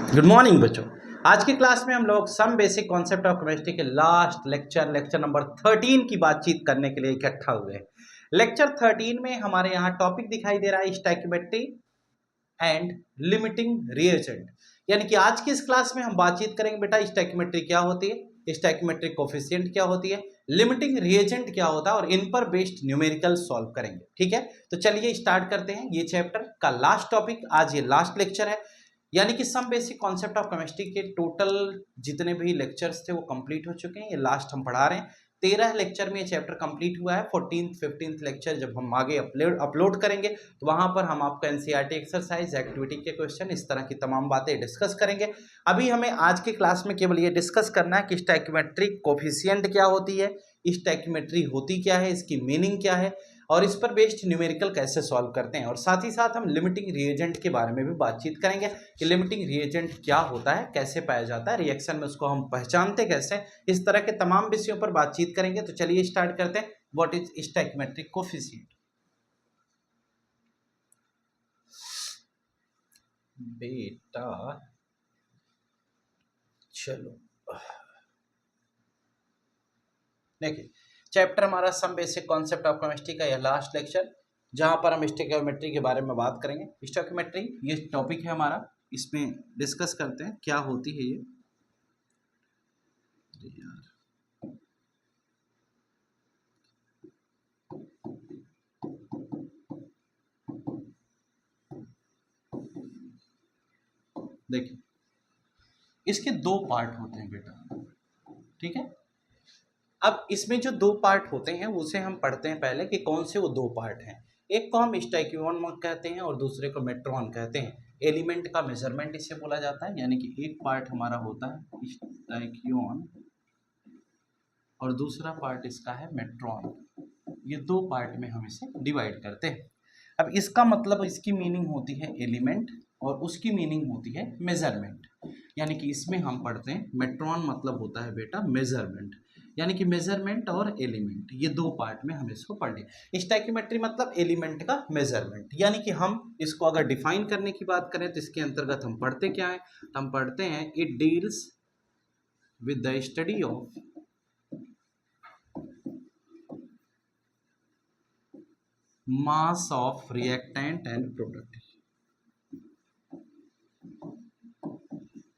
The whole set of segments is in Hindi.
गुड मॉर्निंग बच्चों। आज की क्लास में हम लोग some basic concept of chemistry के लास्ट लेक्चर नंबर 13 की बातचीत करने के लिए इकट्ठा हुए हैं। लेक्चर 13 में हमारे यहाँ टॉपिक दिखाई दे रहा है स्टोइकियोमेट्री एंड लिमिटिंग रिएजेंट। यानी कि आज की इस क्लास में हम बातचीत करेंगे बेटा स्टोइकियोमेट्री क्या होती है, स्टोइकियोमेट्रिक कोफिशिएंट क्या होती है, लिमिटिंग रिएजेंट क्या होता है और इन पर बेस्ड न्यूमेरिकल सॉल्व करेंगे। ठीक है, तो चलिए स्टार्ट करते हैं। ये चैप्टर का लास्ट टॉपिक, आज ये लास्ट लेक्चर है। यानी कि some basic concept of chemistry के टोटल जितने भी लेक्चर्स थे वो कंप्लीट हो चुके हैं। ये लास्ट हम पढ़ा रहे हैं। 13 लेक्चर में ये चैप्टर कंप्लीट हुआ है। 14th 15th लेक्चर जब हम आगे अपलोड करेंगे तो वहां पर हम आपको एनसीईआरटी एक्सरसाइज, एक्टिविटी के क्वेश्चन, इस तरह की तमाम बातें डिस्कस करेंगे। अभी हमें आज की क्लास में केवल ये डिस्कस करना है कि स्टोइकियोमेट्रिक कोफिशिएंट क्या होती है, स्टोइकियोमेट्री होती क्या है, इसकी मीनिंग क्या है और इस पर बेस्ड न्यूमेरिकल कैसे सॉल्व करते हैं। और साथ ही साथ हम लिमिटिंग रिएजेंट के बारे में भी बातचीत करेंगे कि लिमिटिंग रिएजेंट क्या होता है, कैसे पाया जाता है, रिएक्शन में उसको हम पहचानते कैसे, इस तरह के तमाम विषयों पर बातचीत करेंगे। तो चलिए स्टार्ट करते हैं। What is stoichiometric coefficient? बेटा चलो देखिए, चैप्टर हमारा some basic concept of chemistry का यह लास्ट लेक्चर, जहां पर हम स्टोइकियोमेट्री के बारे में बात करेंगे। स्टोइकियोमेट्री ये टॉपिक है हमारा, इसमें डिस्कस करते हैं क्या होती है ये। देखिए, इसके दो पार्ट होते हैं बेटा। ठीक है, अब इसमें जो दो पार्ट होते हैं उसे हम पढ़ते हैं पहले कि कौन से वो दो पार्ट हैं। एक को हम स्टोइकियोन कहते हैं और दूसरे को मेट्रॉन कहते हैं। एलिमेंट का मेजरमेंट इसे बोला जाता है। यानी कि एक पार्ट हमारा होता है स्टोइकियोन और दूसरा पार्ट इसका है मेट्रॉन। ये दो पार्ट में हम इसे डिवाइड करते हैं। अब इसका मतलब, इसकी मीनिंग होती है एलिमेंट और उसकी मीनिंग होती है मेजरमेंट। यानी कि इसमें हम पढ़ते हैं मेट्रॉन मतलब होता है बेटा मेजरमेंट। यानी कि मेजरमेंट और एलिमेंट ये दो पार्ट में हम इसको पढ़ लें। स्टोइकियोमेट्री मतलब एलिमेंट का मेजरमेंट। यानी कि हम इसको अगर डिफाइन करने की बात करें तो इसके अंतर्गत हम पढ़ते क्या है, तो हम पढ़ते हैं it deals with the study of mass of reactant and product.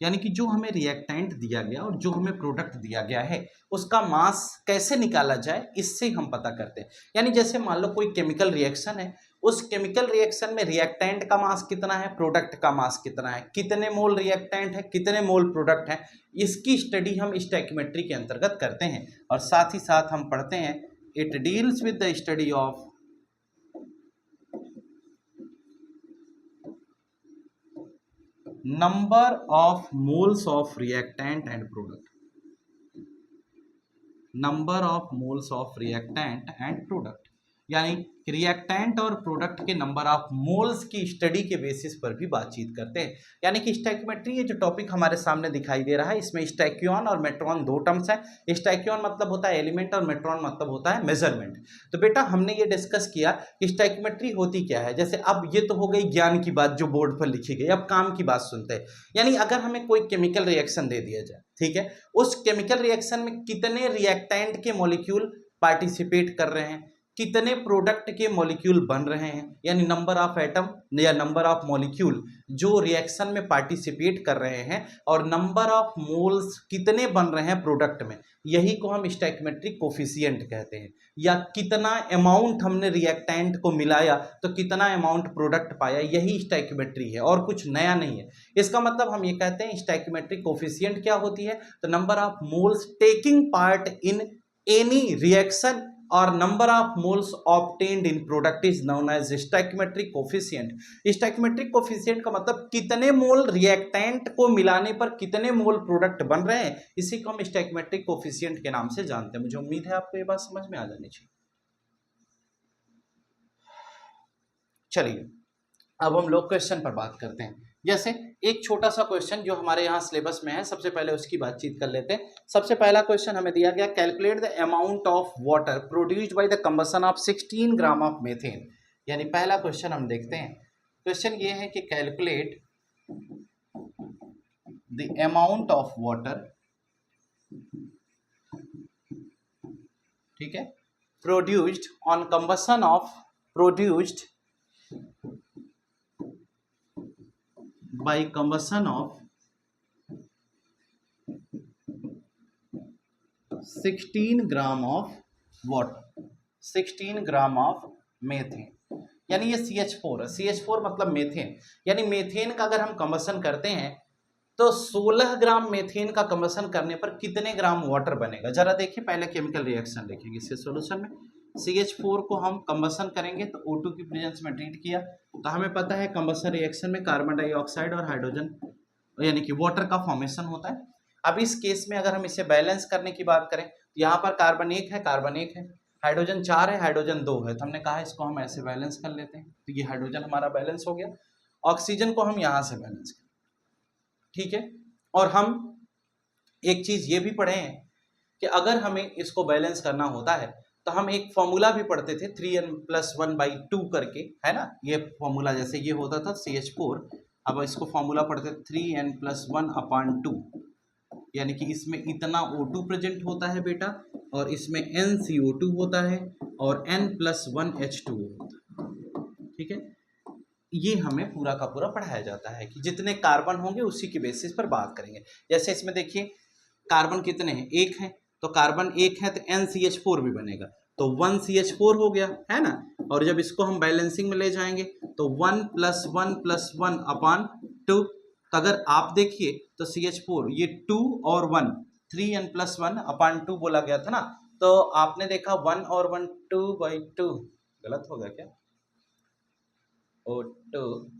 यानी कि जो हमें रिएक्टेंट दिया गया और जो हमें प्रोडक्ट दिया गया है उसका मास कैसे निकाला जाए, इससे हम पता करते हैं। यानी जैसे मान लो कोई केमिकल रिएक्शन है, उस केमिकल रिएक्शन में रिएक्टेंट का मास कितना है, प्रोडक्ट का मास कितना है, कितने मोल रिएक्टेंट है, कितने मोल प्रोडक्ट है, इसकी स्टडी हम स्टोइकियोमेट्री के अंतर्गत करते हैं। और साथ ही साथ हम पढ़ते हैं it deals with the study of number of moles of reactant and product, number of moles of reactant and product। यानी रिएक्टेंट और प्रोडक्ट के नंबर ऑफ मोल्स की स्टडी के बेसिस पर भी बातचीत करते हैं। यानी कि स्टोइकियोमेट्री ये जो टॉपिक हमारे सामने दिखाई दे रहा है, इसमें स्टोइकियोन और मेट्रॉन दो टर्म्स हैं। स्टोइकियोन मतलब होता है एलिमेंट और मेट्रॉन मतलब होता है मेजरमेंट। तो बेटा हमने ये डिस्कस किया कि स्टोइकियोमेट्री होती क्या है। जैसे अब ये तो हो गई ज्ञान की बात जो बोर्ड पर लिखी गई, अब काम की बात सुनते हैं। यानी अगर हमें कोई केमिकल रिएक्शन दे दिया जाए, ठीक है, उस केमिकल रिएक्शन में कितने रिएक्टेंट के मॉलिक्यूल पार्टिसिपेट कर रहे हैं, कितने प्रोडक्ट के मॉलिक्यूल बन रहे हैं, यानी नंबर ऑफ एटम या नंबर ऑफ मॉलिक्यूल जो रिएक्शन में पार्टिसिपेट कर रहे हैं, और नंबर ऑफ मोल्स कितने बन रहे हैं प्रोडक्ट में, यही को हम स्टोइकियोमेट्रिक कोफिशिएंट कहते हैं। या कितना अमाउंट हमने रिएक्टेंट को मिलाया तो कितना अमाउंट प्रोडक्ट पाया, यही स्टोइकियोमेट्री है और कुछ नया नहीं है। इसका मतलब हम ये कहते हैं स्टोइकियोमेट्रिक कोफिशिएंट क्या होती है, तो number of moles taking part in any reaction और number of moles obtained in product is known as stoichiometric coefficient. Stoichiometric coefficient का मतलब कितने मोल रिएक्टेंट को मिलाने पर कितने मोल प्रोडक्ट बन रहे हैं, इसी को हम स्टोइकियोमेट्रिक कोफिशिएंट के नाम से जानते हैं। मुझे उम्मीद है आपको ये बात समझ में आ जानी चाहिए। चलिए अब हम लोग क्वेश्चन पर बात करते हैं। जैसे एक छोटा सा क्वेश्चन जो हमारे यहाँ सिलेबस में है, सबसे पहले उसकी बातचीत कर लेते हैं। सबसे पहला क्वेश्चन हमें दिया गया, calculate the amount of water produced by the combustion of 16 gram of methane. यानी पहला क्वेश्चन हम देखते हैं। क्वेश्चन ये है कि calculate the amount of water, ठीक है, produced on combustion of, produced by combustion of 16 gram of water, 16 gram of methane, यानी ये CH4 है। CH4 मतलब मेथेन, यानी मेथेन का अगर हम कंबसन करते हैं तो 16 ग्राम मेथेन का कंबसन करने पर कितने ग्राम वाटर बनेगा। जरा देखिए, पहले केमिकल रिएक्शन लिखेंगे इसके सॉल्यूशन में। CH4 को हम कंबसन करेंगे तो O2 की प्रेजेंस में ट्रीट किया, तो हमें पता है कंबसन रिएक्शन में कार्बन डाइऑक्साइड और हाइड्रोजन यानी कि वाटर का फॉर्मेशन होता है। अब इस केस में अगर हम इसे बैलेंस करने की बात करें तो यहाँ पर कार्बन 1 है, कार्बन 1 है, हाइड्रोजन 4 है, हाइड्रोजन 2 है, तो हमने कहा इसको हम ऐसे बैलेंस कर लेते हैं, तो ये हाइड्रोजन हमारा बैलेंस हो गया। ऑक्सीजन को हम यहाँ से बैलेंस करें, ठीक है। और हम एक चीज ये भी पढ़े हैं कि अगर हमें इसको बैलेंस करना होता है तो हम एक फॉर्मूला भी पढ़ते थे 3n+1/2 करके, है ना। ये फॉर्मूला जैसे ये होता था CH4, अब इसको फॉर्मूला पढ़ते 3n+1/2, यानी कि इसमें इतना O2 प्रेजेंट होता है बेटा, और इसमें NCO2 होता है और n+1 H2O होता है, ठीक है। ये हमें पूरा का पूरा पढ़ाया जाता है कि जितने कार्बन होंगे उसी के बेसिस पर बात करेंगे। जैसे इसमें देखिए कार्बन कितने हैं, 1 है, तो कार्बन 1 है तो NCH4 भी बनेगा, तो 1CH4 हो गया, है ना। और जब इसको हम बैलेंसिंग में ले जाएंगे तो 1+1+1/2, तो अगर आप देखिए तो CH4 ये 2 और 1, 3n+1/2 बोला गया था ना, तो आपने देखा 1 और 1 2/2, गलत हो गया क्या, O2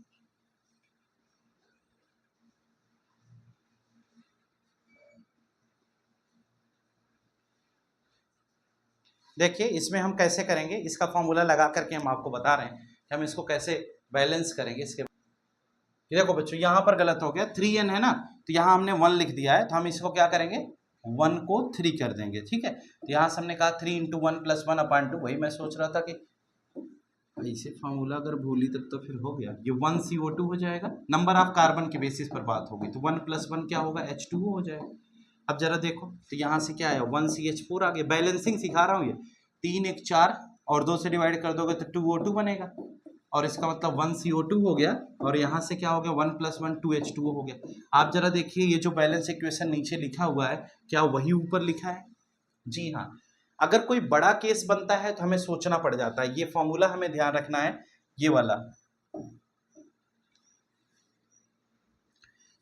देखिए इसमें हम कैसे करेंगे, इसका फॉर्मूला लगा करके हम आपको बता रहे हैं कि हम इसको कैसे बैलेंस करेंगे। इसके देखो बच्चों यहाँ पर गलत हो गया, 3n है ना, तो यहाँ हमने 1 लिख दिया है, तो हम इसको क्या करेंगे 1 को 3 कर देंगे, ठीक है। तो यहाँ से हमने कहा 3 × 1+1/2, वही मैं सोच रहा था कि ऐसे फॉर्मूला अगर भूली तब तो फिर हो गया, ये 1CO2 हो जाएगा, नंबर ऑफ कार्बन के बेसिस पर बात होगी, तो 1+1 क्या होगा H2O हो जाएगा। अब जरा देखो तो यहाँ से क्या आया 1CH4 आ गया, बैलेंसिंग सिखा रहा हूँ ये, 3 1 4 और 2 से डिवाइड कर दोगे तो 2O2 बनेगा, और इसका मतलब 1CO2 हो गया, और यहाँ से क्या हो गया 1+1 2H2O हो गया। आप जरा देखिए ये जो बैलेंस इक्वेशन नीचे लिखा हुआ है क्या वही ऊपर लिखा है, जी हाँ। अगर कोई बड़ा केस बनता है तो हमें सोचना पड़ जाता है, ये फॉर्मूला हमें ध्यान रखना है, ये वाला।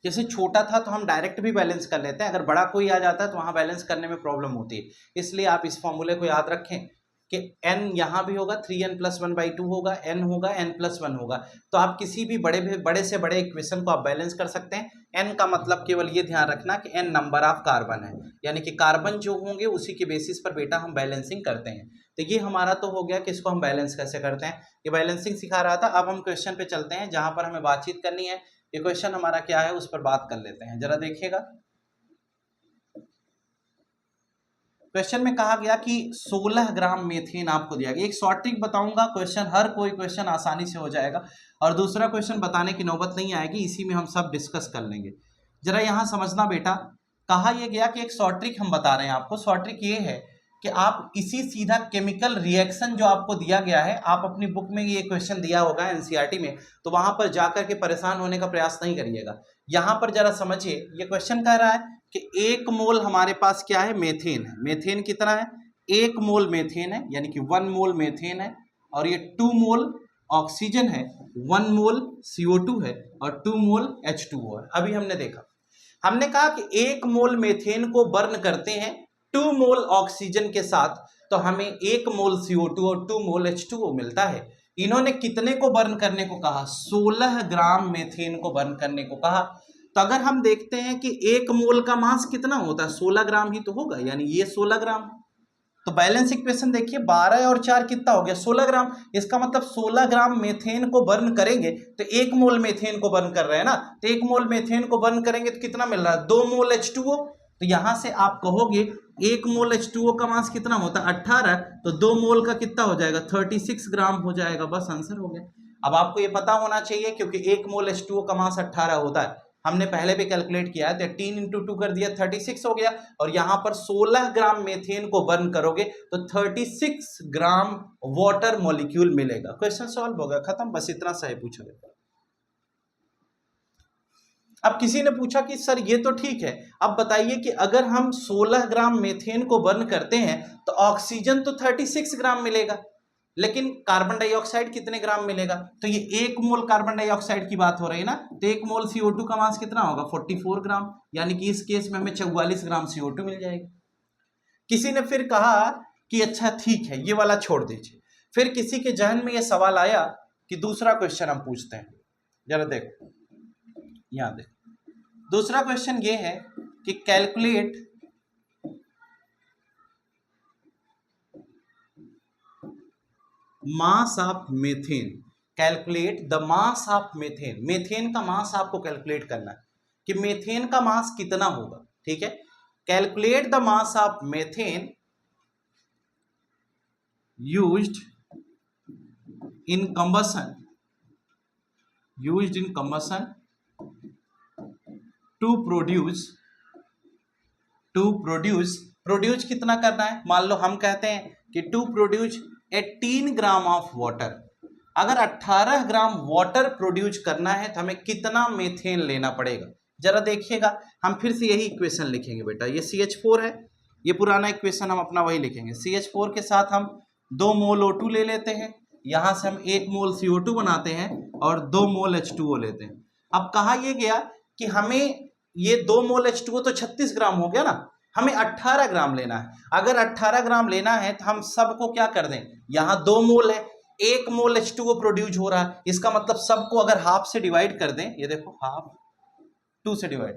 जैसे छोटा था तो हम डायरेक्ट भी बैलेंस कर लेते हैं, अगर बड़ा कोई आ जाता है तो वहां बैलेंस करने में प्रॉब्लम होती है, इसलिए आप इस फॉर्मूले को याद रखें कि n यहाँ भी होगा 3n+1/2 होगा, n होगा n+1 होगा, तो आप किसी भी बड़े से बड़े इक्वेशन को आप बैलेंस कर सकते हैं। n का मतलब केवल ये ध्यान रखना कि n नंबर ऑफ कार्बन है, यानी कि कार्बन जो होंगे उसी के बेसिस पर बेटा हम बैलेंसिंग करते हैं। तो ये हमारा तो हो गया कि इसको हम बैलेंस कैसे करते हैं, ये बैलेंसिंग सिखा रहा था। अब हम क्वेश्चन पे चलते हैं जहां पर हमें बातचीत करनी है, ये क्वेश्चन हमारा क्या है उस पर बात कर लेते हैं, जरा देखिएगा। क्वेश्चन में कहा गया कि 16 ग्राम मेथेन आपको दिया गया, एक शॉर्ट ट्रिक बताऊंगा, क्वेश्चन हर कोई क्वेश्चन आसानी से हो जाएगा, और दूसरा क्वेश्चन बताने की नौबत नहीं आएगी, इसी में हम सब डिस्कस कर लेंगे। जरा यहाँ समझना बेटा, कहा यह गया कि एक शॉर्ट ट्रिक हम बता रहे हैं आपको। शॉर्ट ट्रिक ये है कि आप इसी सीधा केमिकल रिएक्शन जो आपको दिया गया है, आप अपनी बुक में ये क्वेश्चन दिया होगा एनसीईआरटी में, तो वहां पर जाकर के परेशान होने का प्रयास नहीं करिएगा। यहां पर जरा समझिए, ये क्वेश्चन कह रहा है कि 1 मोल हमारे पास क्या है, मेथेन है। मेथेन कितना है, 1 मोल मेथेन है, यानी कि 1 मोल मेथेन है, और ये 2 मोल ऑक्सीजन है, 1 मोल CO2 है, और 2 मोल H2O है। अभी हमने देखा, हमने कहा कि 1 मोल मेथेन को बर्न करते हैं 2 मोल ऑक्सीजन के साथ, तो हमें 1 मोल CO2 और 2 मोल H2O मिलता है। इन्होंने कितने को बर्न करने को कहा, 16 ग्राम मेथेन को बर्न करने को कहा। तो अगर हम देखते हैं कि 1 मोल का मास कितना होता है, 16 ग्राम ही तो होगा, यानी ये 16 ग्राम। तो बैलेंस इक्वेशन देखिए, 12 और 4 कितना हो गया, 16 ग्राम। इसका मतलब 16 ग्राम मेथेन को बर्न करेंगे तो 1 मोल मेथेन को बर्न कर रहे हैं ना, तो 1 मोल मेथेन को बर्न करेंगे तो कितना मिल रहा है, 2 मोल H2O। तो यहां से आप कहोगे 1 मोल H2O का मास कितना होता है 18, तो 2 मोल का कितना हो जाएगा 36 ग्राम हो जाएगा, बस आंसर हो गया। अब आपको ये पता होना चाहिए क्योंकि 1 मोल H2O का मास 18 होता है, हमने पहले भी कैलकुलेट किया है, तो 18 इंटू 2 कर दिया 36 हो गया, और यहां पर 16 ग्राम मेथेन को बर्न करोगे तो 36 ग्राम वाटर मॉलिक्यूल मिलेगा। क्वेश्चन सॉल्व होगा, खत्म, बस इतना सा ही पूछा गया। अब किसी ने पूछा कि सर ये तो ठीक है, अब बताइए कि अगर हम 16 ग्राम मेथेन को बर्न करते हैं तो ऑक्सीजन तो 36 ग्राम मिलेगा, लेकिन कार्बन डाइऑक्साइड कितने ग्राम मिलेगा? तो ये 1 मोल कार्बन डाइऑक्साइड की बात हो रही है ना, तो 1 मोल CO2 का मास कितना होगा? 44 ग्राम, यानी कि इस केस में हमें 44 ग्राम CO2 मिल जाएगा। किसी ने फिर कहा कि अच्छा ठीक है, ये वाला छोड़ दीजिए। फिर किसी के जहन में ये सवाल आया कि दूसरा क्वेश्चन हम पूछते हैं, जरा देखो, यहां देखो, दूसरा क्वेश्चन ये है कि calculate mass of methane, calculate the mass of methane. Methane का मास आपको कैलकुलेट करना है कि मीथेन का मास कितना होगा, ठीक है। Calculate the mass of methane used in combustion, used in combustion to produce, produce कितना करना है? मान लो हम कहते हैं कि to produce 18 gram of water. अगर 18 ग्राम वाटर प्रोड्यूस करना है तो हमें कितना मीथेन लेना पड़ेगा? जरा देखिएगा, हम फिर से यही इक्वेशन लिखेंगे बेटा। ये CH4 है, ये पुराना इक्वेशन हम अपना वही लिखेंगे। CH4 के साथ हम 2 मोल O2 ले लेते हैं, यहां से हम 1 मोल CO2 बनाते हैं और 2 मोल H2O लेते हैं। अब कहा यह गया कि हमें ये 2 मोल H2O तो 36 ग्राम हो गया ना, हमें 18 ग्राम लेना है। अगर 18 ग्राम लेना है तो हम सबको क्या कर दें, यहां 2 मोल है, 1 मोल H2O प्रोड्यूस हो रहा है, इसका मतलब सबको अगर हाफ से डिवाइड कर दें, ये देखो हाफ 2 से डिवाइड,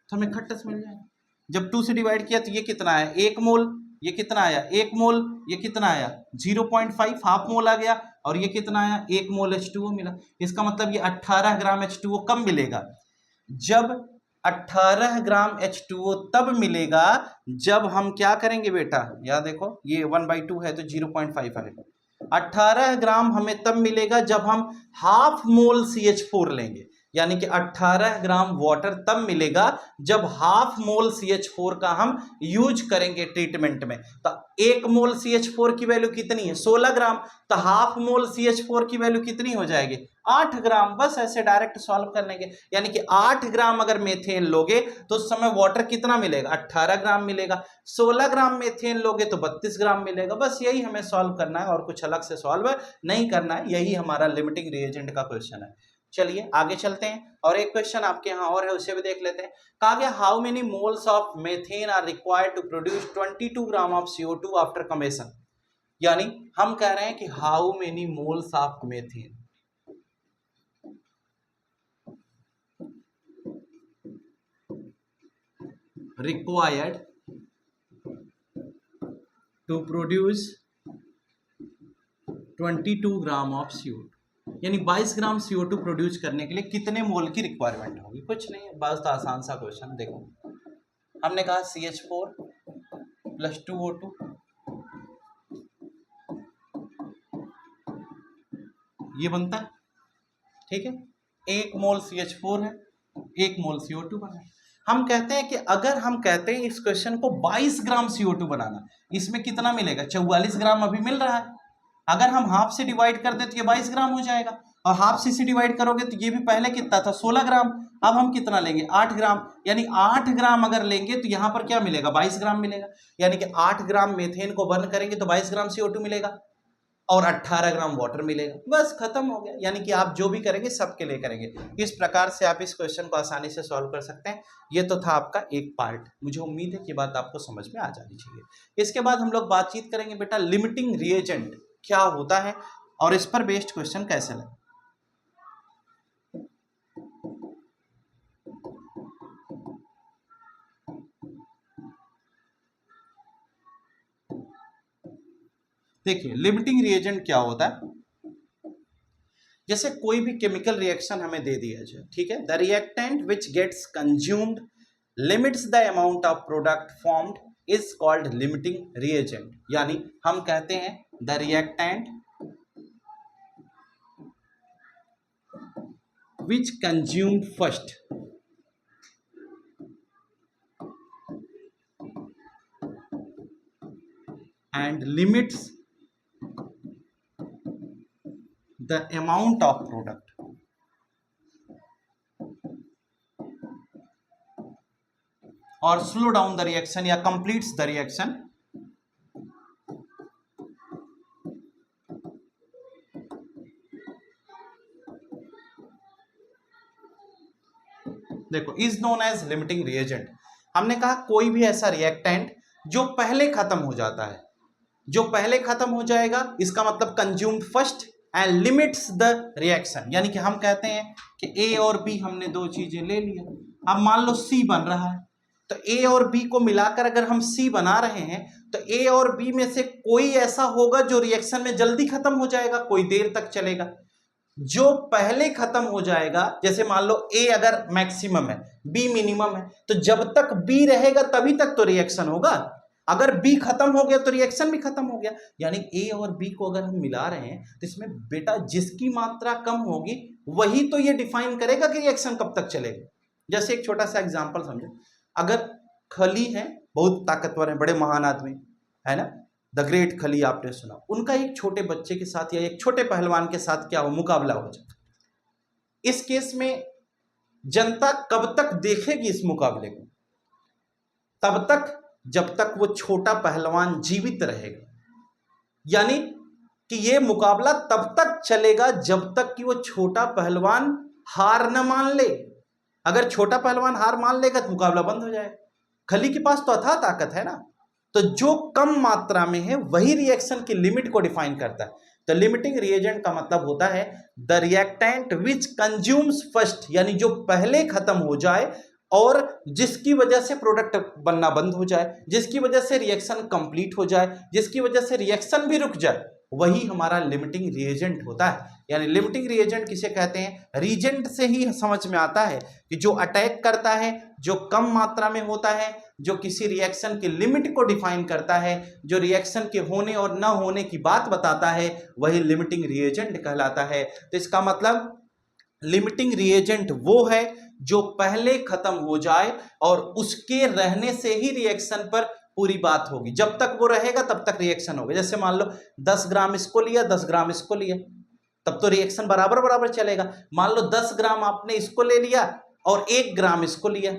तो हमें खट्टस मिल जाएगा। जब 2 से डिवाइड किया तो ये कितना है? 1 मोल, ये कितना आया? 1 मोल, ये कितना आया? 0.5, हाफ मोल आ गया, और ये कितना आया? 1 मोल H2O मिला। इसका मतलब ये 18 ग्राम H2O कब मिलेगा? जब 18 ग्राम H2O तब मिलेगा जब हम क्या करेंगे बेटा, यहां देखो, ये 1/2 है तो 0.5 आएगा। 18 ग्राम हमें तब मिलेगा जब हम हाफ मोल CH4 लेंगे, यानी कि 18 ग्राम वाटर तब मिलेगा जब हाफ मोल CH4 का हम यूज करेंगे ट्रीटमेंट में। तो 1 मोल CH4 की वैल्यू कितनी है? 16 ग्राम, तो हाफ मोल CH4 की वैल्यू कितनी हो जाएगी? 8 ग्राम। बस ऐसे डायरेक्ट सॉल्व कर लेंगे, यानी कि 8 ग्राम अगर मेथेन लोगे तो उस समय वाटर कितना मिलेगा? 18 ग्राम मिलेगा। 16 ग्राम मेथेन लोगे तो 32 ग्राम मिलेगा। बस यही हमें सॉल्व करना है, और कुछ अलग से सॉल्व नहीं करना है। यही हमारा लिमिटिंग रिएजेंट का क्वेश्चन है। चलिए आगे चलते हैं, और एक क्वेश्चन आपके यहाँ और है, उसे भी देख लेते हैं। कहा गया how many moles of methane are required to produce 22 gram of CO2 after combustion. यानी हम कह रहे हैं कि how many moles of methane required to produce 22 gram of CO2, यानी 22 ग्राम CO2 प्रोड्यूस करने के लिए कितने मोल की रिक्वायरमेंट होगी? कुछ नहीं है, बस आसान सा क्वेश्चन। देखो, हमने कहा CH4 प्लस 2O2, ये बनता है, ठीक है। 1 मोल CH4 है, 1 मोल CO2 बना है। हम कहते हैं कि अगर हम कहते हैं इस क्वेश्चन को 22 ग्राम CO2 बनाना, इसमें कितना मिलेगा? 44 ग्राम अभी मिल रहा है। अगर हम हाफ से डिवाइड कर दे तो ये 22 ग्राम हो जाएगा, और हाफ से डिवाइड करोगे तो ये भी पहले कितना था? 16 ग्राम। अब हम कितना लेंगे? 8 ग्राम, यानी 8 ग्राम अगर लेंगे तो यहां पर क्या मिलेगा? 22 ग्राम मिलेगा। यानी कि 8 ग्राम मेथेन को बर्न करेंगे तो 22 ग्राम CO2 मिलेगा, और 18 ग्राम वाटर मिलेगा। बस खत्म हो गया। यानी कि आप जो भी करेंगे सबके लिए करेंगे। इस प्रकार से आप इस क्वेश्चन को आसानी से सॉल्व कर सकते हैं। ये तो था आपका एक पार्ट। मुझे उम्मीद है कि बात आपको समझ में आ जानी चाहिए। इसके बाद हम लोग बातचीत करेंगे बेटा लिमिटिंग रिएजेंट क्या होता है, और इस पर बेस्ड क्वेश्चन कैसे लगे। देखिए लिमिटिंग रिएजेंट क्या होता है। जैसे कोई भी केमिकल रिएक्शन हमें दे दिया जाए, ठीक है, the reactant which gets consumed limits the amount of product formed is called limiting reagent. यानी हम कहते हैं the reactant which consumed first and limits the amount of product or slow down the reaction या completes the reaction देखो is known as limiting reagent. हमने कहा कोई भी ऐसा रिएक्टेंट जो पहले खत्म हो जाता है, जो पहले खत्म हो जाएगा, इसका मतलब consumed first and limits the reaction. यानी कि हम कहते हैं कि ए और बी हमने दो चीजें ले लिया, अब मान लो सी बन रहा है, तो ए और बी को मिलाकर अगर हम सी बना रहे हैं तो ए और बी में से कोई ऐसा होगा जो रिएक्शन में जल्दी खत्म हो जाएगा, कोई देर तक चलेगा। जो पहले खत्म हो जाएगा, जैसे मान लो ए अगर मैक्सिमम है, बी मिनिमम है, तो जब तक बी रहेगा तभी तक तो रिएक्शन होगा। अगर बी खत्म हो गया तो रिएक्शन भी खत्म हो गया। यानी ए और बी को अगर हम मिला रहे हैं तो इसमें बेटा जिसकी मात्रा कम होगी वही तो ये डिफाइन करेगा कि रिएक्शन कब तक चलेगा। जैसे एक छोटा सा एग्जांपल समझो, अगर खली है, बहुत ताकतवर है, बड़े महान आदमी है ना, द ग्रेट खली आपने सुना, उनका एक छोटे बच्चे के साथ या एक छोटे पहलवान के साथ क्या हो, मुकाबला हो जाए। इस केस में जनता कब तक देखेगी इस मुकाबले को? तब तक जब तक वो छोटा पहलवान जीवित रहेगा। यानी कि ये मुकाबला तब तक चलेगा जब तक कि वो छोटा पहलवान हार न मान ले। अगर छोटा पहलवान हार मान लेगा तो मुकाबला बंद हो जाएगा। खली के पास तो अथाह ताकत है ना, तो जो कम मात्रा में है वही रिएक्शन की लिमिट को डिफाइन करता है। तो लिमिटिंग रिएजेंट का मतलब होता है the reactant which consumes first, यानी जो पहले खत्म हो जाए और जिसकी वजह से प्रोडक्ट बनना बंद हो जाए, जिसकी वजह से रिएक्शन कंप्लीट हो जाए, जिसकी वजह से रिएक्शन भी रुक जाए, वही हमारा लिमिटिंग रिएजेंट होता है। यानी लिमिटिंग रिएजेंट किसे कहते हैं? रीजेंट से ही समझ में आता है कि जो अटैक करता है, जो कम मात्रा में होता है, जो किसी रिएक्शन की लिमिट को डिफाइन करता है, जो रिएक्शन के होने और न होने की बात बताता है, वही लिमिटिंग रिएजेंट कहलाता है। तो इसका मतलब लिमिटिंग रिएजेंट वो है जो पहले खत्म हो जाए और उसके रहने से ही रिएक्शन पर पूरी बात होगी। जब तक वो रहेगा तब तक रिएक्शन होगा। जैसे मान लो 10 ग्राम इसको लिया, 10 ग्राम इसको लिया, तब तो रिएक्शन बराबर बराबर चलेगा। मान लो 10 ग्राम आपने इसको ले लिया और 1 ग्राम इसको लिया,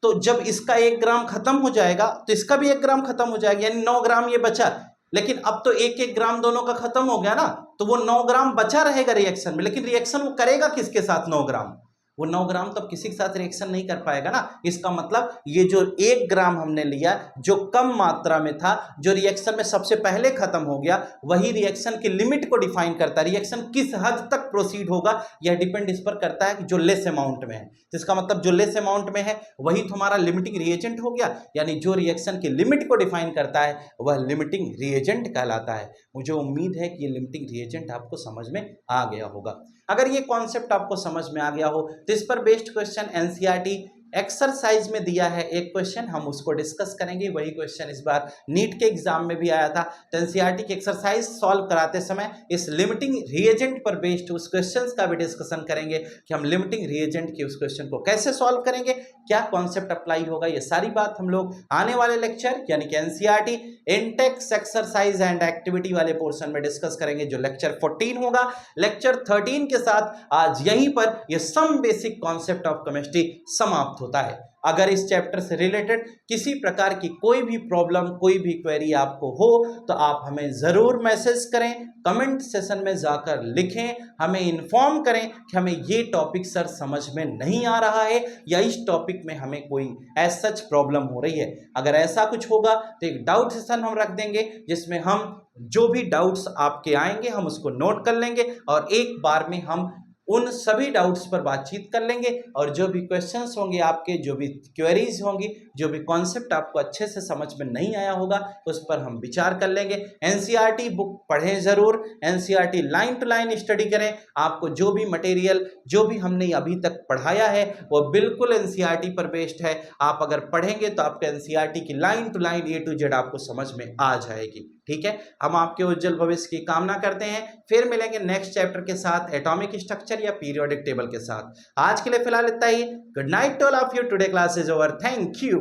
तो जब इसका 1 ग्राम खत्म हो जाएगा तो इसका भी 1 ग्राम खत्म हो जाएगा, यानी 9 ग्राम ये बचा। लेकिन अब तो 1-1 ग्राम दोनों का खत्म हो गया ना, तो वो 9 ग्राम बचा रहेगा रिएक्शन में। लेकिन रिएक्शन वो करेगा किसके साथ? 9 ग्राम। वो 9 ग्राम तो किसी के साथ रिएक्शन नहीं कर पाएगा ना। इसका मतलब ये जो 1 ग्राम हमने लिया जो कम मात्रा में था, जो रिएक्शन में सबसे पहले खत्म हो गया, वही रिएक्शन की लिमिट को डिफाइन करता है। रिएक्शन किस हद तक प्रोसीड होगा यह डिपेंड इस पर करता है कि जो लेस अमाउंट में है। तो इसका मतलब जो लेस अमाउंट में है वही तुम्हारा लिमिटिंग रिएजेंट हो गया। यानी जो रिएक्शन की लिमिट को डिफाइन करता है वह लिमिटिंग रिएजेंट कहलाता है। मुझे उम्मीद है कि ये लिमिटिंग रिएजेंट आपको समझ में आ गया होगा। अगर ये कॉन्सेप्ट आपको समझ में आ गया हो तो इस पर बेस्ड क्वेश्चन एनसीईआरटी एक्सरसाइज में दिया है एक क्वेश्चन, हम उसको डिस्कस करेंगे। वही क्वेश्चन इस बार नीट के एग्जाम में भी आया था। तो एनसीईआरटी की एक्सरसाइज सॉल्व कराते समय इस लिमिटिंग रिएजेंट पर बेस्ड उस क्वेश्चन का भी डिस्कशन करेंगे कि हम लिमिटिंग रिएजेंट के उस क्वेश्चन को कैसे सॉल्व करेंगे, क्या कॉन्सेप्ट अप्लाई होगा। ये सारी बात हम लोग आने वाले लेक्चर यानी कि NCERT Intex exercise and activity वाले पोर्शन में डिस्कस करेंगे, जो लेक्चर 14 होगा। लेक्चर 13 के साथ आज यहीं पर यह some basic concept of chemistry समाप्त होता है। अगर इस चैप्टर से रिलेटेड किसी प्रकार की कोई भी प्रॉब्लम, कोई भी क्वेरी आपको हो तो आप हमें जरूर मैसेज करें, कमेंट सेशन में जाकर लिखें, हमें इन्फॉर्म करें कि हमें ये टॉपिक सर समझ में नहीं आ रहा है या इस टॉपिक में हमें कोई एज सच प्रॉब्लम हो रही है। अगर ऐसा कुछ होगा तो एक डाउट सेशन हम रख देंगे जिसमें हम जो भी डाउट्स आपके आएंगे हम उसको नोट कर लेंगे और एक बार में हम उन सभी डाउट्स पर बातचीत कर लेंगे और जो भी क्वेश्चंस होंगे आपके, जो भी क्वेरीज होंगी, जो भी कॉन्सेप्ट आपको अच्छे से समझ में नहीं आया होगा उस पर हम विचार कर लेंगे। एनसीईआरटी बुक पढ़ें ज़रूर, NCERT line to line study करें। आपको जो भी मटेरियल, जो भी हमने अभी तक पढ़ाया है वो बिल्कुल एनसीईआरटी पर बेस्ड है। आप अगर पढ़ेंगे तो आपको एनसीईआरटी की line to line A to Z आपको समझ में आ जाएगी। ठीक है, हम आपके उज्जवल भविष्य की कामना करते हैं। फिर मिलेंगे नेक्स्ट चैप्टर के साथ, एटॉमिक स्ट्रक्चर या पीरियोडिक टेबल के साथ। आज के लिए फिलहाल इतना ही। Good night to all of you. Today class is over. Thank you.